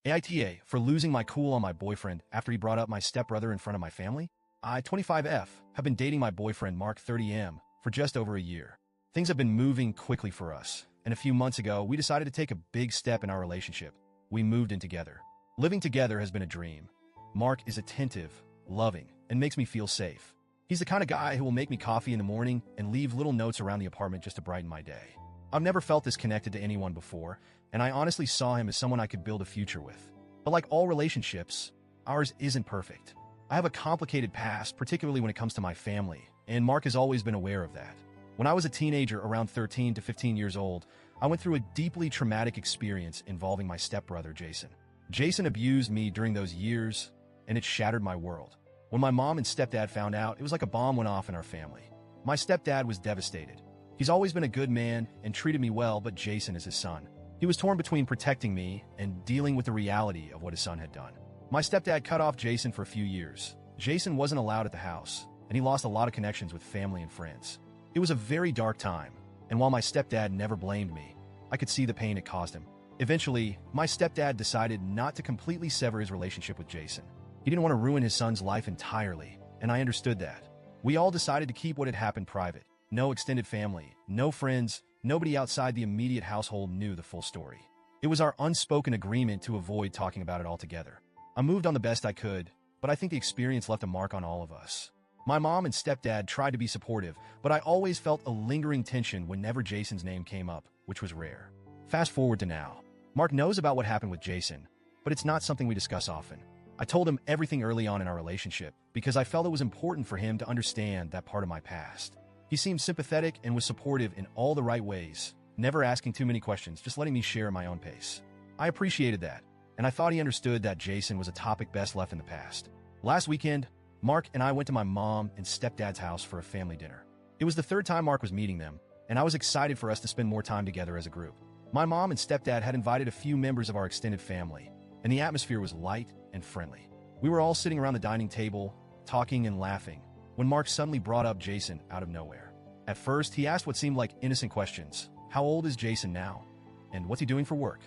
AITA for losing my cool on my boyfriend after he brought up my stepbrother in front of my family. I, 25F, have been dating my boyfriend Mark 30M for just over a year. Things have been moving quickly for us, and a few months ago, we decided to take a big step in our relationship. We moved in together. Living together has been a dream. Mark is attentive, loving, and makes me feel safe. He's the kind of guy who will make me coffee in the morning and leave little notes around the apartment just to brighten my day. I've never felt this connected to anyone before, and I honestly saw him as someone I could build a future with. But like all relationships, ours isn't perfect. I have a complicated past, particularly when it comes to my family, and Mark has always been aware of that. When I was a teenager, around 13 to 15 years old, I went through a deeply traumatic experience involving my stepbrother, Jason. Jason abused me during those years, and it shattered my world. When my mom and stepdad found out, it was like a bomb went off in our family. My stepdad was devastated. He's always been a good man and treated me well, but Jason is his son. He was torn between protecting me and dealing with the reality of what his son had done. My stepdad cut off Jason for a few years. Jason wasn't allowed at the house, and he lost a lot of connections with family and friends. It was a very dark time, and while my stepdad never blamed me, I could see the pain it caused him. Eventually, my stepdad decided not to completely sever his relationship with Jason. He didn't want to ruin his son's life entirely, and I understood that. We all decided to keep what had happened private. No extended family, no friends, nobody outside the immediate household knew the full story. It was our unspoken agreement to avoid talking about it altogether. I moved on the best I could, but I think the experience left a mark on all of us. My mom and stepdad tried to be supportive, but I always felt a lingering tension whenever Jason's name came up, which was rare. Fast forward to now. Mark knows about what happened with Jason, but it's not something we discuss often. I told him everything early on in our relationship because I felt it was important for him to understand that part of my past. He seemed sympathetic and was supportive in all the right ways, never asking too many questions, just letting me share at my own pace. I appreciated that, and I thought he understood that Jason was a topic best left in the past. Last weekend, Mark and I went to my mom and stepdad's house for a family dinner. It was the third time Mark was meeting them, and I was excited for us to spend more time together as a group. My mom and stepdad had invited a few members of our extended family, and the atmosphere was light and friendly. We were all sitting around the dining table, talking and laughing, when Mark suddenly brought up Jason out of nowhere. At first, he asked what seemed like innocent questions. How old is Jason now? And what's he doing for work?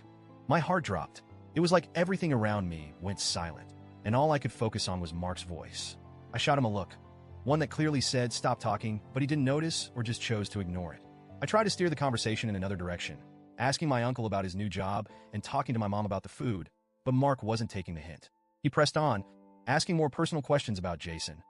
My heart dropped. It was like everything around me went silent, and all I could focus on was Mark's voice. I shot him a look, one that clearly said stop talking, but he didn't notice or just chose to ignore it. I tried to steer the conversation in another direction, asking my uncle about his new job and talking to my mom about the food, but Mark wasn't taking the hint. He pressed on, asking more personal questions about Jason.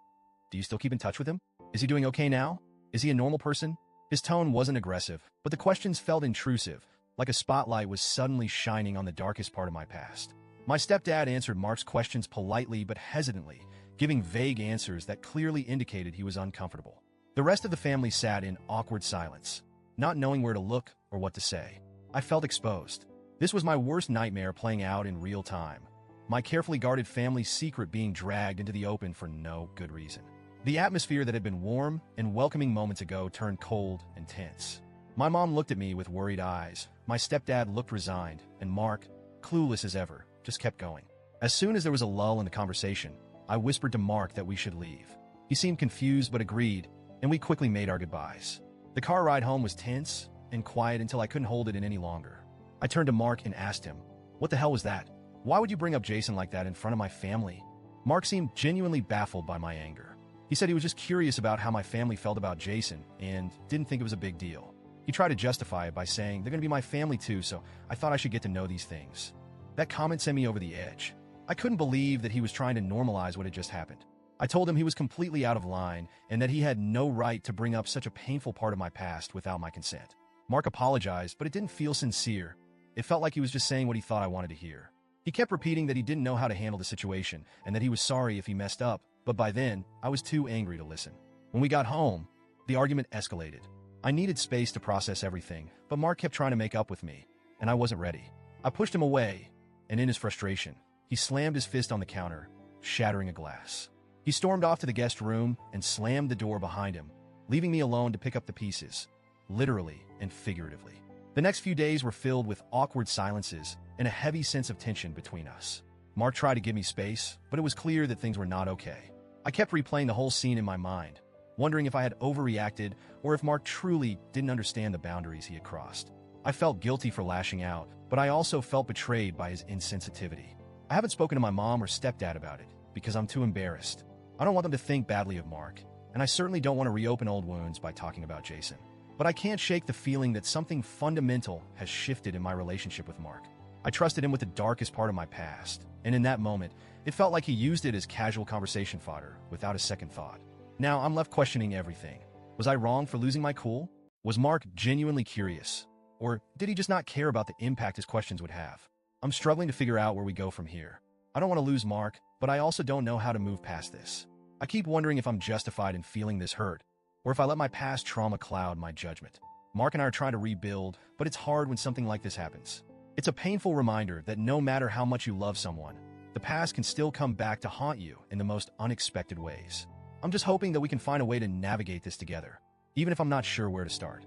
Do you still keep in touch with him? Is he doing okay now? Is he a normal person? His tone wasn't aggressive, but the questions felt intrusive, like a spotlight was suddenly shining on the darkest part of my past. My stepdad answered Mark's questions politely but hesitantly, giving vague answers that clearly indicated he was uncomfortable. The rest of the family sat in awkward silence, not knowing where to look or what to say. I felt exposed. This was my worst nightmare playing out in real time. My carefully guarded family's secret being dragged into the open for no good reason. The atmosphere that had been warm and welcoming moments ago turned cold and tense. My mom looked at me with worried eyes. My stepdad looked resigned, and Mark, clueless as ever, just kept going. As soon as there was a lull in the conversation, I whispered to Mark that we should leave. He seemed confused but agreed, and we quickly made our goodbyes. The car ride home was tense and quiet until I couldn't hold it in any longer. I turned to Mark and asked him, "What the hell was that? Why would you bring up Jason like that in front of my family?" Mark seemed genuinely baffled by my anger. He said he was just curious about how my family felt about Jason and didn't think it was a big deal. He tried to justify it by saying, they're going to be my family too, so I thought I should get to know these things. That comment sent me over the edge. I couldn't believe that he was trying to normalize what had just happened. I told him he was completely out of line and that he had no right to bring up such a painful part of my past without my consent. Mark apologized, but it didn't feel sincere. It felt like he was just saying what he thought I wanted to hear. He kept repeating that he didn't know how to handle the situation and that he was sorry if he messed up, but by then, I was too angry to listen. When we got home, the argument escalated. I needed space to process everything, but Mark kept trying to make up with me, and I wasn't ready. I pushed him away, and in his frustration, he slammed his fist on the counter, shattering a glass. He stormed off to the guest room and slammed the door behind him, leaving me alone to pick up the pieces, literally and figuratively. The next few days were filled with awkward silences and a heavy sense of tension between us. Mark tried to give me space, but it was clear that things were not okay. I kept replaying the whole scene in my mind, wondering if I had overreacted or if Mark truly didn't understand the boundaries he had crossed. I felt guilty for lashing out, but I also felt betrayed by his insensitivity. I haven't spoken to my mom or stepdad about it because I'm too embarrassed. I don't want them to think badly of Mark, and I certainly don't want to reopen old wounds by talking about Jason. But I can't shake the feeling that something fundamental has shifted in my relationship with Mark. I trusted him with the darkest part of my past, and in that moment, it felt like he used it as casual conversation fodder without a second thought. Now I'm left questioning everything. Was I wrong for losing my cool? Was Mark genuinely curious? Or did he just not care about the impact his questions would have? I'm struggling to figure out where we go from here. I don't want to lose Mark, but I also don't know how to move past this. I keep wondering if I'm justified in feeling this hurt, or if I let my past trauma cloud my judgment. Mark and I are trying to rebuild, but it's hard when something like this happens. It's a painful reminder that no matter how much you love someone, the past can still come back to haunt you in the most unexpected ways. I'm just hoping that we can find a way to navigate this together, even if I'm not sure where to start.